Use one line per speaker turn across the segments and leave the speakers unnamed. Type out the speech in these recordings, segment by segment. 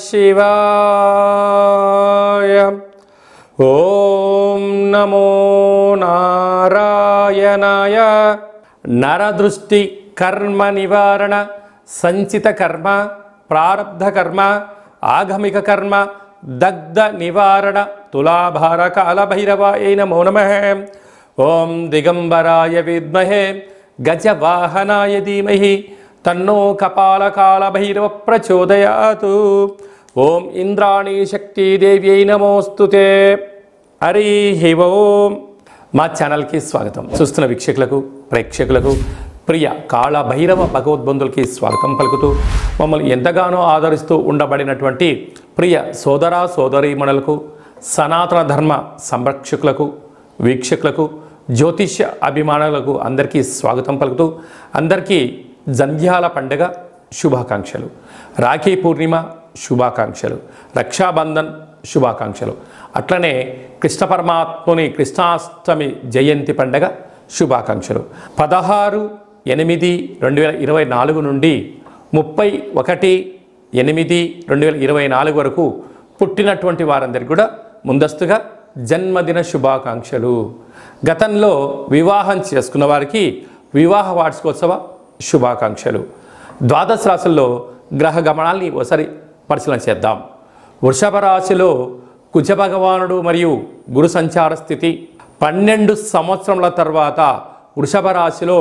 శివాయ. ఓం నమో నారాయణాయ. నరదృష్టి కర్మ నివారణ, సంచిత కర్మ, ప్రారబ్ధ కర్మ, ఆగమిక కర్మ, దగ్ధ నివారణ, తులాభార కాలభైరవాయ నమో నమః. ఓం దిగంబరాయ విద్మహే గజవాహనాయ ధీమహి తన్నో కపాలకాలభైరవ ప్రచోదయాతు. ఓం ఇంద్రాణీ శక్తిదేవ్యై నమోస్తుతే. హరి ఓం. మా ఛానల్కి స్వాగతం. చూస్తున్న వీక్షకులకు, ప్రేక్షకులకు, ప్రియ కాళభైరవ భగవద్బంధులకి స్వాగతం పలుకుతూ, మమ్మల్ని ఎంతగానో ఆదరిస్తూ ఉండబడినటువంటి ప్రియ సోదర సోదరీమణులకు, సనాతన ధర్మ సంరక్షకులకు, వీక్షకులకు, జ్యోతిష్య అభిమానులకు అందరికీ స్వాగతం పలుకుతూ, అందరికీ జంధ్యాల పండుగ శుభాకాంక్షలు, రాఖీ పూర్ణిమ శుభాకాంక్షలు, రక్షాబంధన్ శుభాకాంక్షలు, అట్లనే కృష్ణ పరమాత్ముని కృష్ణాష్టమి జయంతి పండుగ శుభాకాంక్షలు. 16/8/2024 నుండి 31/8/2024 వరకు పుట్టినటువంటి వారందరికీ కూడా ముందస్తుగా జన్మదిన శుభాకాంక్షలు. గతంలో వివాహం చేసుకున్న వారికి వివాహ వార్షికోత్సవ శుభాకాంక్షలు. ద్వాదశ రాశుల్లో గ్రహ గమనాల్ని ఒకసారి పరిశీలన చేద్దాం. వృషభ రాశిలో కుజ భగవానుడు మరియు గురు సంచార స్థితి. 12 సంవత్సరముల తర్వాత వృషభ రాశిలో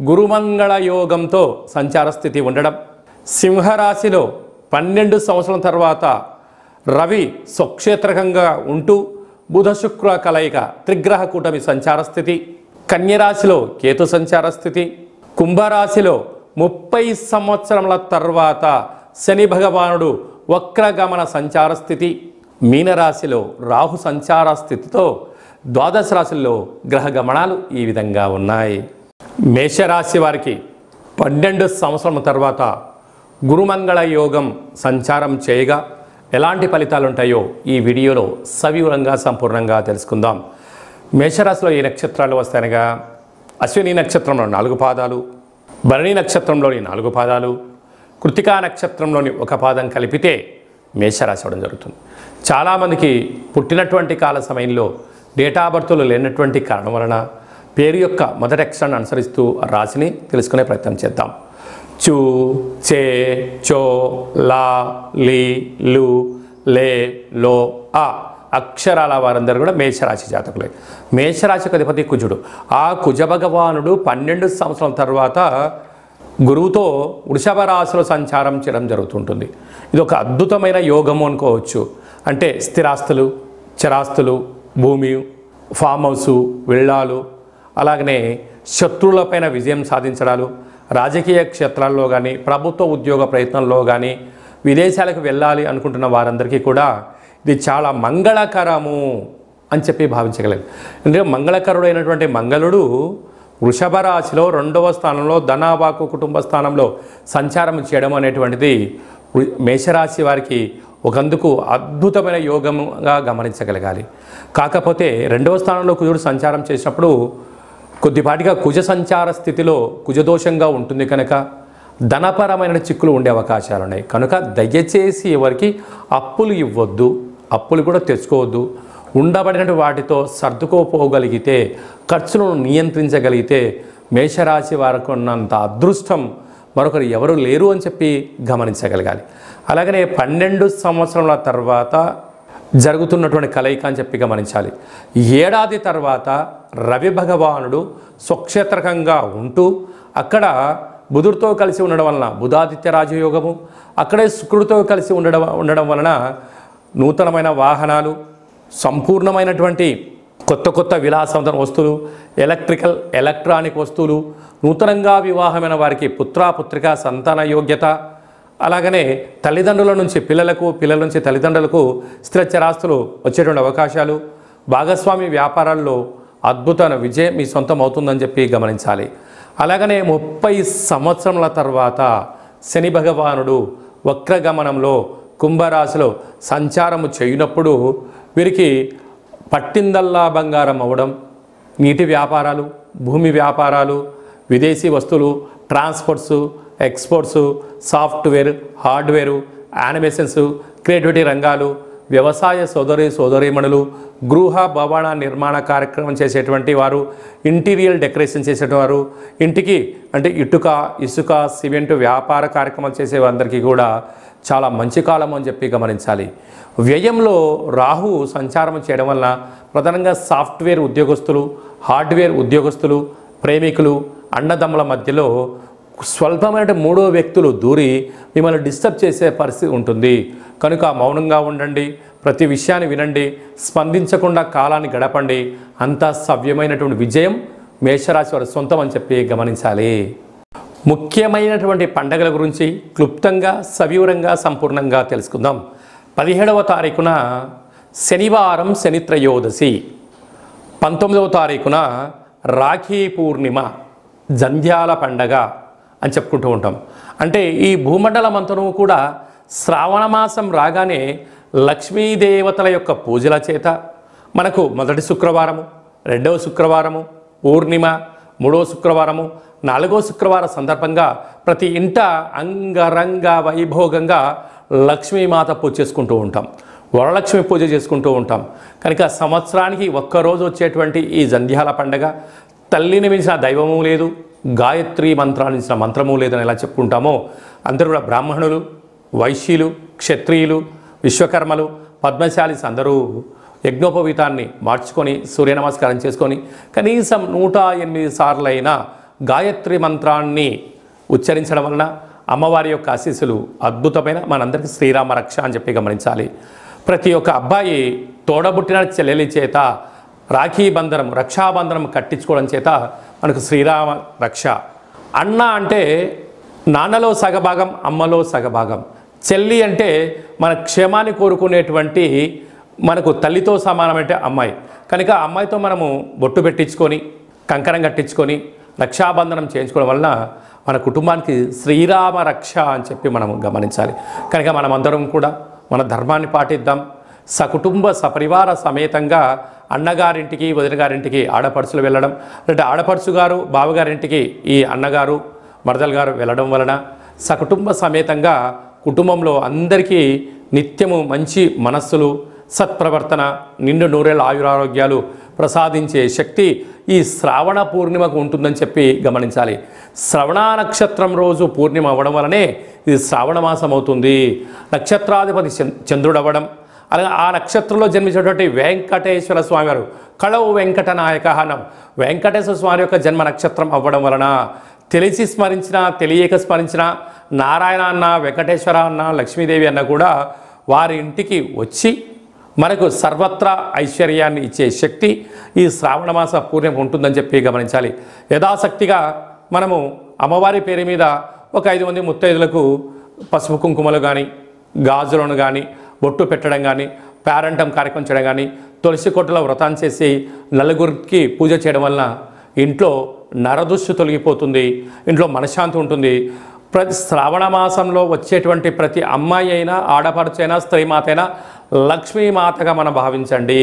గురుమంగళ యోగంతో సంచార స్థితి ఉండడం. సింహరాశిలో 12 సంవత్సరాల తర్వాత రవి స్వక్షేత్రకంగా ఉంటూ బుధ శుక్ర కలయిక త్రిగ్రహ కూటమి సంచార స్థితి. కన్యరాశిలో కేతు సంచార స్థితి. కుంభరాశిలో 30 సంవత్సరముల తర్వాత శని భగవానుడు వక్రగమన సంచార స్థితి. మీనరాశిలో రాహు సంచార స్థితితో ద్వాదశ రాశుల్లో గ్రహ గమనాలు ఈ విధంగా ఉన్నాయి. మేషరాశి వారికి 12 సంవత్సరాల తర్వాత గురుమంగళ యోగం సంచారం చేయగా ఎలాంటి ఫలితాలు ఉంటాయో ఈ వీడియోలో సవివరంగా సంపూర్ణంగా తెలుసుకుందాం. మేషరాశిలో ఏ నక్షత్రాలు వస్తాయనగా అశ్విని నక్షత్రంలో 4 పాదాలు, భరణి నక్షత్రంలోని 4 పాదాలు, కృతికా నక్షత్రంలోని 1 పాదం కలిపితే మేషరాశి అవ్వడం జరుగుతుంది. చాలామందికి పుట్టినటువంటి కాల సమయంలో డేటా బర్త్లు లేనటువంటి కారణం వలన పేరు యొక్క మొదటి అక్షరాన్ని అనుసరిస్తూ రాశిని తెలుసుకునే ప్రయత్నం చేద్దాం. చూ, చే, చో, లా, లీ, లు, లే, లో, ఆ అక్షరాల వారందరూ కూడా మేషరాశి జాతకులే. మేషరాశికి అధిపతి కుజుడు. ఆ కుజ భగవానుడు 12 సంవత్సరాల తర్వాత గురువుతో వృషభ రాశిలో సంచారం చేయడం జరుగుతుంటుంది. ఇది ఒక అద్భుతమైన యోగము అనుకోవచ్చు. అంటే స్థిరాస్తులు, చరాస్తులు, భూమి, ఫామ్ హౌసు, విల్లాలు, అలాగనే శత్రువులపైన విజయం సాధించడాలు, రాజకీయ క్షేత్రాల్లో కానీ, ప్రభుత్వ ఉద్యోగ ప్రయత్నంలో కానీ, విదేశాలకు వెళ్ళాలి అనుకుంటున్న వారందరికీ కూడా ఇది చాలా మంగళకరము అని చెప్పి భావించగలరు. ఎందుకంటే మంగళకరుడైనటువంటి మంగళుడు వృషభ రాశిలో 2వ స్థానంలో ధనావాకు కుటుంబ స్థానంలో సంచారం చేయడం అనేటువంటిది మేషరాశి వారికి ఒకందుకు అద్భుతమైన యోగంగా గమనించగలగాలి. కాకపోతే 2వ స్థానంలో కుజుడు సంచారం చేసినప్పుడు కొద్దిపాటిగా కుజ సంచార స్థితిలో కుజదోషంగా ఉంటుంది కనుక ధనపరమైన చిక్కులు ఉండే అవకాశాలు ఉన్నాయి. కనుక దయచేసి ఎవరికి అప్పులు ఇవ్వద్దు, అప్పులు కూడా తెచ్చుకోవద్దు. ఉండబడిన వాటితో సర్దుకోపోగలిగితే, ఖర్చులను నియంత్రించగలిగితే మేషరాశి వారికి ఉన్నంత అదృష్టం మరొకరు ఎవరు లేరు అని చెప్పి గమనించగలగాలి. అలాగనే 12 సంవత్సరాల తర్వాత జరుగుతున్నటువంటి కలయిక అని చెప్పి గమనించాలి. ఏడాది తర్వాత రవి భగవానుడు స్వక్షేత్రకంగా ఉంటూ అక్కడ బుధుడితో కలిసి ఉండడం వలన బుధాదిత్య రాజయోగము, అక్కడే శుక్రుడితో కలిసి ఉండడం వలన నూతనమైన వాహనాలు, సంపూర్ణమైనటువంటి కొత్త విలాసవంతమైన వస్తువులు, ఎలక్ట్రానిక్ వస్తువులు, నూతనంగా వివాహమైన వారికి పుత్రిక సంతాన యోగ్యత, అలాగనే తల్లిదండ్రుల నుంచి పిల్లలకు, పిల్లల నుంచి తల్లిదండ్రులకు స్థిరచరాస్తులు వచ్చేటువంటి అవకాశాలు, భాగస్వామి వ్యాపారాల్లో అద్భుతమైన విజయం మీ సొంతం అవుతుందని చెప్పి గమనించాలి. అలాగనే 30 సంవత్సరముల తర్వాత శని భగవానుడు వక్రగమనంలో కుంభరాశిలో సంచారము చేయనప్పుడు వీరికి పట్టిందల్లా బంగారం అవ్వడం, నీటి వ్యాపారాలు, భూమి వ్యాపారాలు, విదేశీ వస్తువులు, transports, exports, software, hardware, animations, creativity రంగాలు, వ్యవసాయ సోదరీమణులు, గృహ భవన నిర్మాణ కార్యక్రమం చేసేటువంటి వారు, ఇంటీరియర్ డెకరేషన్ చేసేవారు, ఇంటికి అంటే ఇటుక, ఇసుక, సిమెంట్ వ్యాపార కార్యక్రమాలు చేసేవారందరికీ కూడా చాలా మంచి కాలం అని చెప్పి గమనించాలి. వ్యయంలో రాహు సంచారం చేయడం వలన ప్రధానంగా సాఫ్ట్వేర్ ఉద్యోగస్తులు, హార్డ్వేర్ ఉద్యోగస్తులు, ప్రేమికులు, అన్నదమ్ముల మధ్యలో స్వల్పమైన మూడో వ్యక్తులు దూరి మిమ్మల్ని డిస్టర్బ్ చేసే పరిస్థితి ఉంటుంది. కనుక మౌనంగా ఉండండి, ప్రతి విషయాన్ని వినండి, స్పందించకుండా కాలాన్ని గడపండి. అంతా సవ్యమైనటువంటి విజయం మేషరాశి వారి సొంతం అని చెప్పి గమనించాలి. ముఖ్యమైనటువంటి పండగల గురించి క్లుప్తంగా, సవివరంగా, సంపూర్ణంగా తెలుసుకుందాం. 17వ తారీఖున శనివారం శని త్రయోదశి, 19వ తారీఖున రాఖీ పూర్ణిమ, జంధ్యాల పండగ అని చెప్పుకుంటూ ఉంటాం. అంటే ఈ భూమండలం అంతను కూడా శ్రావణ మాసం రాగానే లక్ష్మీదేవతల యొక్క పూజల చేత మనకు మొదటి శుక్రవారము, రెండవ శుక్రవారము, పూర్ణిమ, మూడవ శుక్రవారము, నాలుగో శుక్రవారం సందర్భంగా ప్రతి ఇంట అంగరంగ వైభోగంగా లక్ష్మీమాత పూజ చేసుకుంటూ ఉంటాం, వరలక్ష్మి పూజ చేసుకుంటూ ఉంటాం. కనుక సంవత్సరానికి ఒక్కరోజు వచ్చేటువంటి ఈ జంధ్యాల పండగ తల్లిని మించిన దైవము లేదు, గాయత్రి మంత్రాన్ని మించిన మంత్రము లేదని ఎలా చెప్పుకుంటామో అందరూ కూడా బ్రాహ్మణులు, వైశ్యులు, క్షత్రియులు, విశ్వకర్మలు, పద్మశాలిస్ అందరూ యజ్ఞోపవీతాన్ని మార్చుకొని సూర్య నమస్కారం చేసుకొని కనీసం 108 సార్లైనా గాయత్రి మంత్రాన్ని ఉచ్చరించడం వలన అమ్మవారి యొక్క ఆశీస్సులు అద్భుతమైన మనందరికీ శ్రీరామ రక్ష అని చెప్పి గమనించాలి. ప్రతి ఒక్క అబ్బాయి తోడబుట్టిన చెల్లెలి చేత రాఖీ బంధనం, రక్షాబంధనం కట్టించుకోవడం చేత మనకు శ్రీరామ రక్ష. అన్న అంటే నాన్నలో సగభాగం, అమ్మలో సగభాగం. చెల్లి అంటే మన క్షేమాన్ని కోరుకునేటువంటి మనకు తల్లితో సమానమంటే అమ్మాయి. కనుక అమ్మాయితో మనము బొట్టు పెట్టించుకొని, కంకణం కట్టించుకొని, రక్షాబంధనం చేయించుకోవడం వలన మన కుటుంబానికి శ్రీరామ రక్ష అని చెప్పి మనము గమనించాలి. కనుక మనమందరం కూడా మన ధర్మాన్ని పాటిద్దాం. సకుటుంబ సపరివార సమేతంగా అన్నగారింటికి, వదిన గారింటికి ఆడపడుచులు వెళ్ళడం, అంటే ఆడపడుచు గారు బావగారింటికి ఈ అన్నగారు, మరదలు గారు వెళ్ళడం వలన సకుటుంబ సమేతంగా కుటుంబంలో అందరికీ నిత్యము మంచి మనస్సులు, సత్ప్రవర్తన, నిండు నూరేళ్ళ ఆయురారోగ్యాలు ప్రసాదించే శక్తి ఈ శ్రావణ పూర్ణిమకు ఉంటుందని చెప్పి గమనించాలి. శ్రవణ నక్షత్రం రోజు పూర్ణిమ అవ్వడం వలనే ఇది శ్రావణ మాసం అవుతుంది. నక్షత్రాధిపతి చంద్రుడు అవ్వడం, అలాగే ఆ నక్షత్రంలో జన్మించినటువంటి వెంకటేశ్వర స్వామి వారు కళవు వెంకట నాయక అనం వెంకటేశ్వర స్వామి యొక్క జన్మ నక్షత్రం అవ్వడం వలన తెలిసి స్మరించినా తెలియక స్మరించినా నారాయణ అన్న, వెంకటేశ్వర అన్న, లక్ష్మీదేవి అన్న కూడా వారి ఇంటికి వచ్చి మనకు సర్వత్రా ఐశ్వర్యాన్ని ఇచ్చే శక్తి ఈ శ్రావణ మాస పూర్ణిమ ఉంటుందని చెప్పి గమనించాలి. యథాశక్తిగా మనము అమ్మవారి పేరు మీద ఒక 5 మంది ముత్తైదులకు పసుపు కుంకుమలు కానీ, గాజులను కానీ, బొట్టు పెట్టడం కానీ, పేరంటం కార్యక్రమం చేయడం కానీ, తులసి కొట్టలో వ్రతం చేసి నలుగురికి పూజ చేయడం వలన ఇంట్లో నరదృష్టి తొలగిపోతుంది, ఇంట్లో మనశ్శాంతి ఉంటుంది. ప్రతి శ్రావణ మాసంలో వచ్చేటువంటి ప్రతి అమ్మాయి అయినా, ఆడపడుచైనా, స్త్రీమాత అయినా లక్ష్మీమాతగా మనం భావించండి.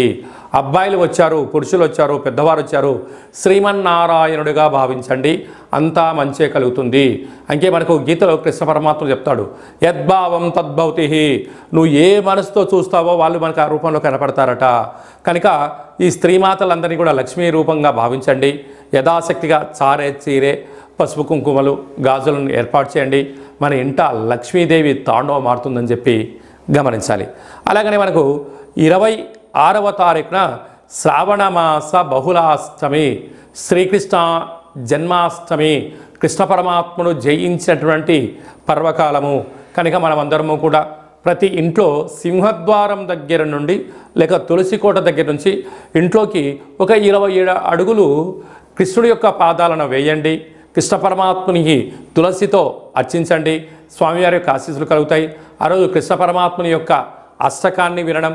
అబ్బాయిలు వచ్చారు, పురుషులు వచ్చారు, పెద్దవారు వచ్చారు, శ్రీమన్నారాయణుడిగా భావించండి. అంతా మంచే కలుగుతుంది. అంకే మనకు గీతలో కృష్ణ పరమాత్మ చెప్తాడు, యద్భావం తద్భవతి. నువ్వు ఏ మనసుతో చూస్తావో వాళ్ళు మనకు ఆ రూపంలో కనపడతారట. కనుక ఈ స్త్రీమాతలందరినీ కూడా లక్ష్మీ రూపంగా భావించండి. యథాశక్తిగా చారే, చీరే, పసుపు కుంకుమలు, గాజులను ఏర్పాటు చేయండి. మన ఇంట లక్ష్మీదేవి తాండవం మారుతుందని చెప్పి గమనించాలి. అలాగనే మనకు 26వ తారీఖున శ్రావణ మాస బహుళాష్టమి, శ్రీకృష్ణ జన్మాష్టమి, కృష్ణ పరమాత్మను జయించినటువంటి పర్వకాలము. కనుక మనమందరము కూడా ప్రతి ఇంట్లో సింహద్వారం దగ్గర నుండి లేక తులసి కోట దగ్గర నుంచి ఇంట్లోకి ఒక 27 అడుగులు కృష్ణుడి యొక్క పాదాలను వేయండి. కృష్ణ పరమాత్మునికి తులసితో అర్చించండి. స్వామివారి యొక్క ఆశీస్సులు కలుగుతాయి. ఆ రోజు కృష్ణ పరమాత్ముని యొక్క అష్టకాన్ని వినడం,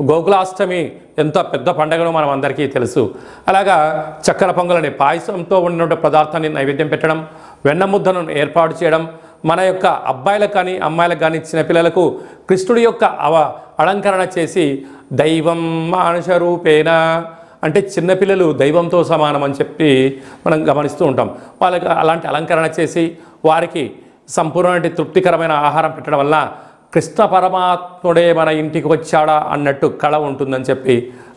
గోకులాష్టమి ఎంత పెద్ద పండుగనో మనం అందరికీ తెలుసు. అలాగా చక్కెర పొంగలని పాయసంతో ఉన్న పదార్థాన్ని నైవేద్యం పెట్టడం, వెన్న ముద్దను ఏర్పాటు చేయడం, మన యొక్క అబ్బాయిలకు కానీ అమ్మాయిలకు కానీ చిన్నపిల్లలకు కృష్ణుడి యొక్క అలంకరణ చేసి దైవం మానుష రూపేణ అంటే చిన్నపిల్లలు దైవంతో సమానం అని చెప్పి మనం గమనిస్తూ ఉంటాం. వాళ్ళకి అలాంటి అలంకరణ చేసి వారికి సంపూర్ణమైన తృప్తికరమైన ఆహారం పెట్టడం వల్ల కృష్ణ పరమాత్ముడే మన ఇంటికి వచ్చాడా అన్నట్టు కళ ఉంటుందని చెప్పి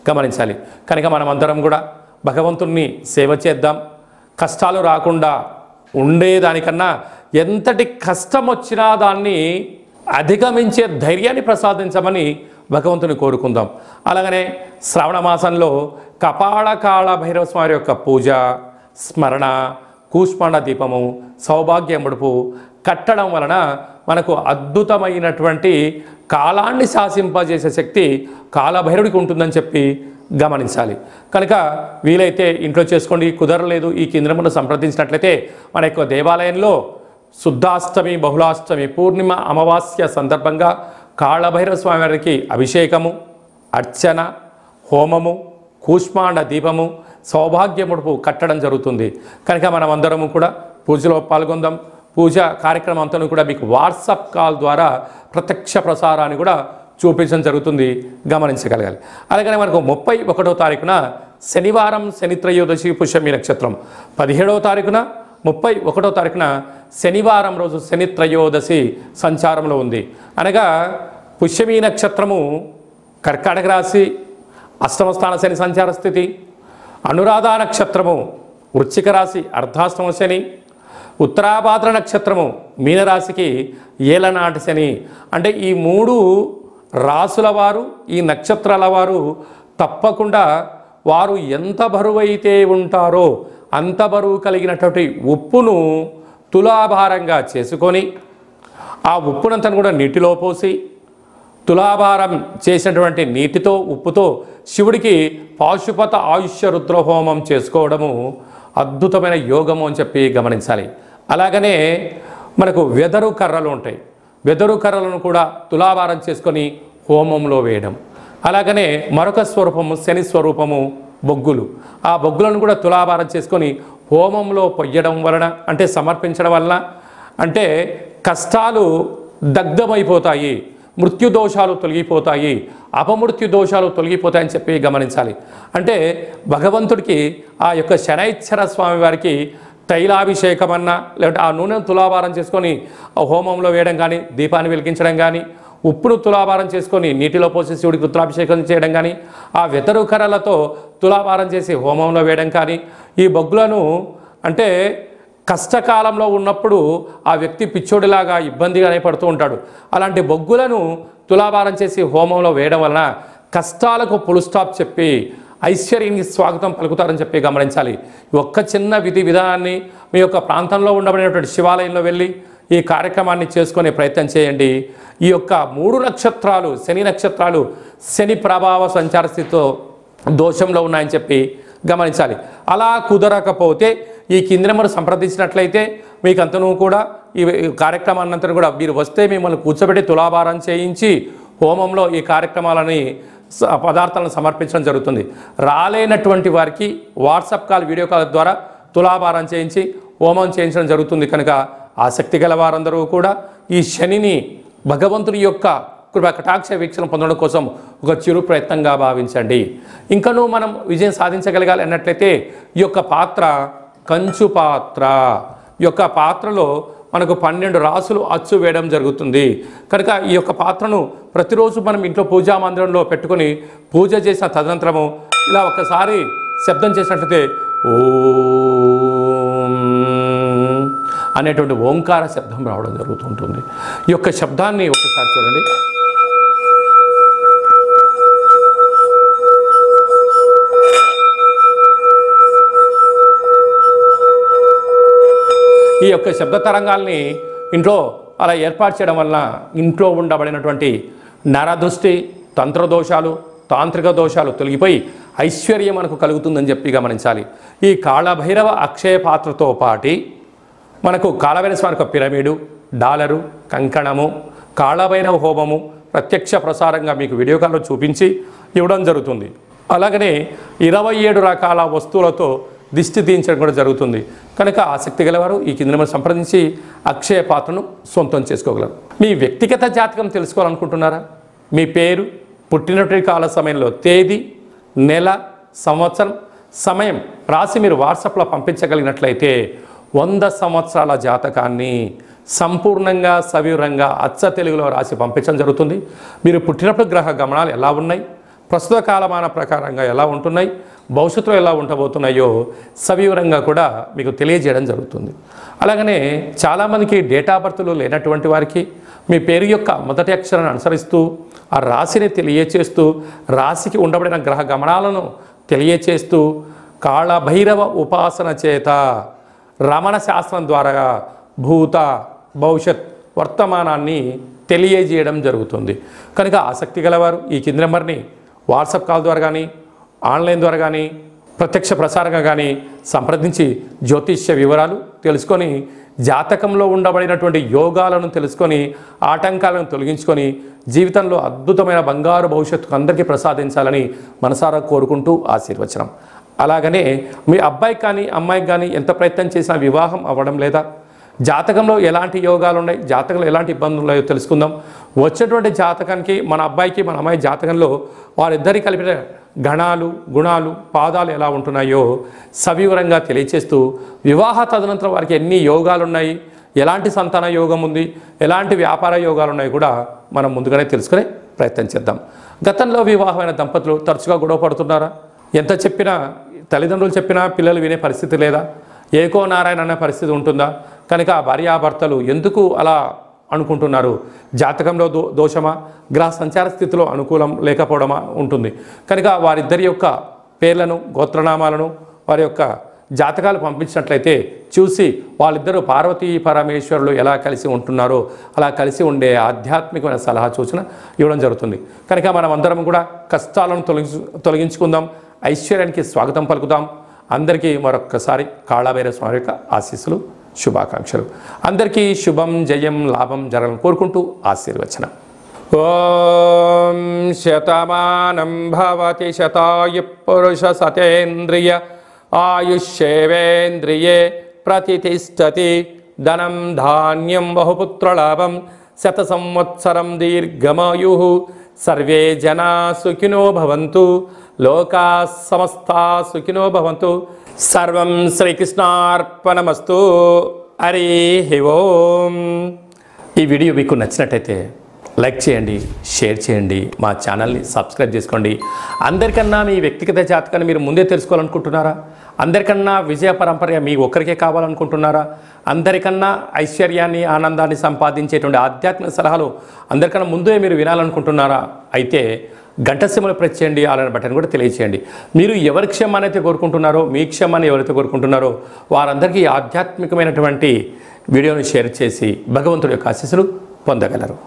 గమనించాలి. కనుక మనమందరం కూడా భగవంతుణ్ణి సేవ చేద్దాం. కష్టాలు రాకుండా ఉండేదానికన్నా ఎంతటి కష్టం వచ్చినా దాన్ని అధిగమించే ధైర్యాన్ని ప్రసాదించమని భగవంతుని కోరుకుందాం. అలాగనే శ్రావణ మాసంలో కపాళకాళ భైరవ స్వామి యొక్క పూజ, స్మరణ, కూష్మాండ దీపము, సౌభాగ్య ముడుపు కట్టడం వలన మనకు అద్భుతమైనటువంటి కాలాన్ని శాసింపజేసే శక్తి కాలభైరవుడికి ఉంటుందని చెప్పి గమనించాలి. కనుక వీలైతే ఇంట్లో చేసుకోండి. కుదరలేదు ఈ కేంద్రమును సంప్రదించినట్లయితే మన యొక్క దేవాలయంలో శుద్ధాష్టమి, బహుళాష్టమి, పూర్ణిమ, అమావాస్య సందర్భంగా కాళభైరవ స్వామి వారికి అభిషేకము, అర్చన, హోమము, కూష్మాండ దీపము, సౌభాగ్య ముడుపు కట్టడం జరుగుతుంది. కనుక మనమందరము కూడా పూజలో పాల్గొందాం. పూజ కార్యక్రమం అంతా కూడా మీకు వాట్సాప్ కాల్ ద్వారా ప్రత్యక్ష ప్రసారాన్ని కూడా చూపించడం జరుగుతుంది, గమనించగలగాలి. అలాగనే మనకు 31వ తారీఖున శనివారం, శని త్రయోదశి, పుష్యమి నక్షత్రం. 17వ తారీఖున, 31వ తారీఖున శనివారం రోజు శని త్రయోదశి సంచారంలో ఉంది. అనగా పుష్యమి నక్షత్రము కర్కాటక రాశి, అష్టమ స్థాన శని సంచార స్థితి. అనురాధ నక్షత్రము వృశ్చిక రాశి, అర్ధాష్టమ శని. ఉత్తరాభాద్ర నక్షత్రము మీనరాశికి ఏలనాటి శని. అంటే ఈ 3 రాసుల వారు, ఈ నక్షత్రాల వారు తప్పకుండా వారు ఎంత బరువైతే ఉంటారో అంత బరువు కలిగినటువంటి ఉప్పును తులాభారంగా చేసుకొని ఆ ఉప్పునంతను కూడా నీటిలో పోసి తులాభారం చేసినటువంటి నీటితో, ఉప్పుతో శివుడికి పాశుపత ఆయుష్య రుద్రహోమం చేసుకోవడము అద్భుతమైన యోగము అని చెప్పి గమనించాలి. అలాగనే మనకు వెదరు కర్రలు ఉంటాయి. వెదరు కర్రలను కూడా తులాభారం చేసుకొని హోమంలో వేయడం. అలాగనే మరొక స్వరూపము శని స్వరూపము బొగ్గులు. ఆ బొగ్గులను కూడా తులాభారం చేసుకొని హోమంలో పొయ్యడం వలన, అంటే సమర్పించడం వలన, అంటే కష్టాలు దగ్ధమైపోతాయి, మృత్యు దోషాలు తొలగిపోతాయి, అపమృత్యు దోషాలు తొలగిపోతాయని చెప్పి గమనించాలి. అంటే భగవంతుడికి ఆ యొక్క శనైశ్వర స్వామి వారికి తైలాభిషేకం అన్నా, లేదంటే ఆ నూనెను తులాభారం చేసుకొని హోమంలో వేయడం కానీ, దీపాన్ని వెలిగించడం కానీ, ఉప్పును తులాభారం చేసుకొని నీటిలో పోసి శివుడికి రుద్రాభిషేకం చేయడం కానీ, ఆ వెతరు కర్రలతో తులాభారం చేసి హోమంలో వేయడం కానీ, ఈ బొగ్గులను అంటే కష్టకాలంలో ఉన్నప్పుడు ఆ వ్యక్తి పిచ్చోడిలాగా ఇబ్బందిగానే పడుతూ ఉంటాడు. అలాంటి బొగ్గులను తులాభారం చేసి హోమంలో వేయడం వలన కష్టాలకు ఫుల్ స్టాప్ చెప్పి ఐశ్వర్యానికి స్వాగతం పలుకుతారని చెప్పి గమనించాలి. ఒక్క చిన్న విధి విధానాన్ని మీ యొక్క ప్రాంతంలో ఉండబడినటువంటి శివాలయంలో వెళ్ళి ఈ కార్యక్రమాన్ని చేసుకునే ప్రయత్నం చేయండి. ఈ యొక్క 3 నక్షత్రాలు, శని నక్షత్రాలు శని ప్రభావ సంచార స్థితితో దోషంలో ఉన్నాయని చెప్పి గమనించాలి. అలా కుదరకపోతే ఈ కింది నెంబర్ సంప్రదించినట్లయితే మీకు అంతను కూడా ఈ కార్యక్రమాన్నంతా కూడా మీరు వస్తే మిమ్మల్ని కూర్చోబెట్టి తులాభారం చేయించి హోమంలో ఈ కార్యక్రమాలని పదార్థాలను సమర్పించడం జరుగుతుంది. రాలేనటువంటి వారికి వాట్సాప్ కాల్, వీడియో కాల్ ద్వారా తులాభారం చేయించి హోమం చేయించడం జరుగుతుంది. కనుక ఆసక్తి గల వారందరూ కూడా ఈ శనిని భగవంతుని యొక్క కృప కటాక్ష వీక్షణ పొందడం కోసం ఒక చిరు ప్రయత్నంగా భావించండి. ఇంకనూ మనం విజయం సాధించగలగాలి అన్నట్లయితే ఈ యొక్క పాత్ర కంచు పాత్ర. ఈ యొక్క పాత్రలో మనకు 12 రాసులు అచ్చు వేయడం జరుగుతుంది. కనుక ఈ యొక్క పాత్రను ప్రతిరోజు మనం ఇంట్లో పూజా మందిరంలో పెట్టుకొని పూజ చేసిన తదనంతరము ఇలా ఒకసారి శబ్దం చేసినట్లయితే ఓం అనేటువంటి ఓంకార శబ్దం రావడం జరుగుతుంటుంది. ఈ యొక్క శబ్దాన్ని ఒకసారి చూడండి. ఈ యొక్క శబ్ద తరంగాల్ని ఇంట్లో అలా ఏర్పాటు చేయడం వలన ఇంట్లో ఉండబడినటువంటి నరదృష్టి, తంత్రదోషాలు, తాంత్రిక దోషాలు తొలగిపోయి ఐశ్వర్యం మనకు కలుగుతుందని చెప్పి గమనించాలి. ఈ కాళభైరవ అక్షయ పాత్రతో పాటి మనకు కాళభైరవ స్వామి యొక్క పిరమిడు, డాలరు, కంకణము, కాళభైరవ హోమము ప్రత్యక్ష ప్రసారంగా మీకు వీడియో కాల్లో చూపించి ఇవ్వడం జరుగుతుంది. అలాగనే 27 రకాల వస్తువులతో దిష్టి తీయించడం కూడా జరుగుతుంది. కనుక ఆసక్తి గలవారు ఈ కింద నెంబర్ సంప్రదించి అక్షయ పాత్రను సొంతం చేసుకోగలరు. మీ వ్యక్తిగత జాతకం తెలుసుకోవాలనుకుంటున్నారా? మీ పేరు, పుట్టినటువంటి కాల సమయంలో తేదీ, నెల, సంవత్సరం, సమయం రాసి మీరు వాట్సాప్లో పంపించగలిగినట్లయితే 100 సంవత్సరాల జాతకాన్ని సంపూర్ణంగా సవివరంగా అచ్చ తెలుగులో రాసి పంపించడం జరుగుతుంది. మీరు పుట్టినప్పుడు గ్రహ గమనాలు ఎలా ఉన్నాయి, ప్రస్తుత కాలమాన ప్రకారంగా ఎలా ఉంటున్నాయి, భవిష్యత్తులో ఎలా ఉండబోతున్నాయో సవివరంగా కూడా మీకు తెలియజేయడం జరుగుతుంది. అలాగనే చాలామందికి డేటా బర్త్లు లేనటువంటి వారికి మీ పేరు యొక్క మొదటి అక్షరాన్ని అనుసరిస్తూ ఆ రాశిని తెలియచేస్తూ రాశికి ఉండబడిన గ్రహ గమనాలను తెలియచేస్తూ కాళభైరవ ఉపాసన చేత రమణ శాస్త్రం ద్వారా భూత భవిష్యత్ వర్తమానాన్ని తెలియజేయడం జరుగుతుంది. కనుక ఆసక్తి గలవారు ఈ కింది నెంబర్ని వాట్సాప్ కాల్ ద్వారా కానీ ఆన్లైన్ ద్వారా కానీ ప్రత్యక్ష ప్రసారంగా కానీ సంప్రదించి జ్యోతిష్య వివరాలు తెలుసుకొని జాతకంలో ఉండబడినటువంటి యోగాలను తెలుసుకొని ఆటంకాలను తొలగించుకొని జీవితంలో అద్భుతమైన బంగారు భవిష్యత్తుకు అందరికీ ప్రసాదించాలని మనసారా కోరుకుంటూ ఆశీర్వచనం. అలాగనే మీ అబ్బాయికి కానీ అమ్మాయికి కానీ ఎంత ప్రయత్నం చేసినా వివాహం అవ్వడం లేదా, జాతకంలో ఎలాంటి యోగాలు ఉన్నాయి, జాతకంలో ఎలాంటి ఇబ్బందులు ఉన్నాయో తెలుసుకుందాం. వచ్చేటువంటి జాతకానికి మన అబ్బాయికి మన అమ్మాయి జాతకంలో వారిద్దరి కలిపిన గణాలు గుణాలు పాదాలు ఎలా ఉంటున్నాయో సవివరంగా తెలియచేస్తూ వివాహ తదనంతరం వారికి ఎన్ని యోగాలు ఉన్నాయి, ఎలాంటి సంతాన యోగం ఉంది, ఎలాంటి వ్యాపార యోగాలు ఉన్నాయి కూడా మనం ముందుగానే తెలుసుకునే ప్రయత్నం చేద్దాం. గతంలో వివాహమైన దంపతులు తరచుగా గొడవ పడుతున్నారా? ఎంత చెప్పినా తల్లిదండ్రులు చెప్పినా పిల్లలు వినే పరిస్థితి లేదా? ఏకో నారాయణ అనే పరిస్థితి ఉంటుందా? కనుక భార్యాభర్తలు ఎందుకు అలా అనుకుంటున్నారు? జాతకంలో దోషమా, గ్రహ సంచార స్థితిలో అనుకూలం లేకపోవడమా ఉంటుంది. కనుక వారిద్దరి యొక్క పేర్లను గోత్రనామాలను వారి యొక్క జాతకాలు పంపించినట్లయితే చూసి వాళ్ళిద్దరూ పార్వతీ పరమేశ్వరులు ఎలా కలిసి ఉంటున్నారో అలా కలిసి ఉండే ఆధ్యాత్మికమైన సలహా సూచన ఇవ్వడం జరుగుతుంది. కనుక మనం అందరం కూడా కష్టాలను తొలగించుకుందాం, ఐశ్వర్యానికి స్వాగతం పలుకుదాం. అందరికీ మరొక్కసారి కాళభైరవ స్వామి యొక్క ఆశీస్సులు శుభాకాంక్షలు. అందరికీ శుభం జయం లాభం జరగాలని కోరుకుంటూ ఆశీర్వచనం. ఓం శతమానం భవతి శతాయు పురుష సతేంద్రియ ఆయుష్యేవేంద్రియే ప్రతిష్టతి ధనం ధాన్యం బహుపుత్రలాభం శత సంవత్సరం దీర్ఘమాయు సర్వే జనా సుఖినో భవంతు లోకా సమస్తా సుఖినో భవంతు. సర్వం శ్రీకృష్ణార్పణమస్తు. హరి ఓం. ఈ వీడియో మీకు నచ్చినట్టయితే లైక్ చేయండి, షేర్ చేయండి, మా ఛానల్ని సబ్స్క్రైబ్ చేసుకోండి. అందరికన్నా మీ వ్యక్తిగత జాతకాన్ని మీరు ముందే తెలుసుకోవాలనుకుంటున్నారా? అందరికన్నా విజయ పరంపర మీ ఒక్కరికే కావాలనుకుంటున్నారా? అందరికన్నా ఐశ్వర్యాన్ని ఆనందాన్ని సంపాదించేటువంటి ఆధ్యాత్మిక సలహాలు అందరికన్నా ముందే మీరు వినాలనుకుంటున్నారా? అయితే గంట సింబల్ ప్రెస్ చేయండి, అలానే బటన్ కూడా తెలియచేయండి. మీరు ఎవరి క్షేమాన్ని అయితే కోరుకుంటున్నారో, మీ క్షేమాన్ని ఎవరైతే కోరుకుంటున్నారో వారందరికీ ఆధ్యాత్మికమైనటువంటి వీడియోని షేర్ చేసి భగవంతుడి యొక్క ఆశీస్సులు పొందగలరు.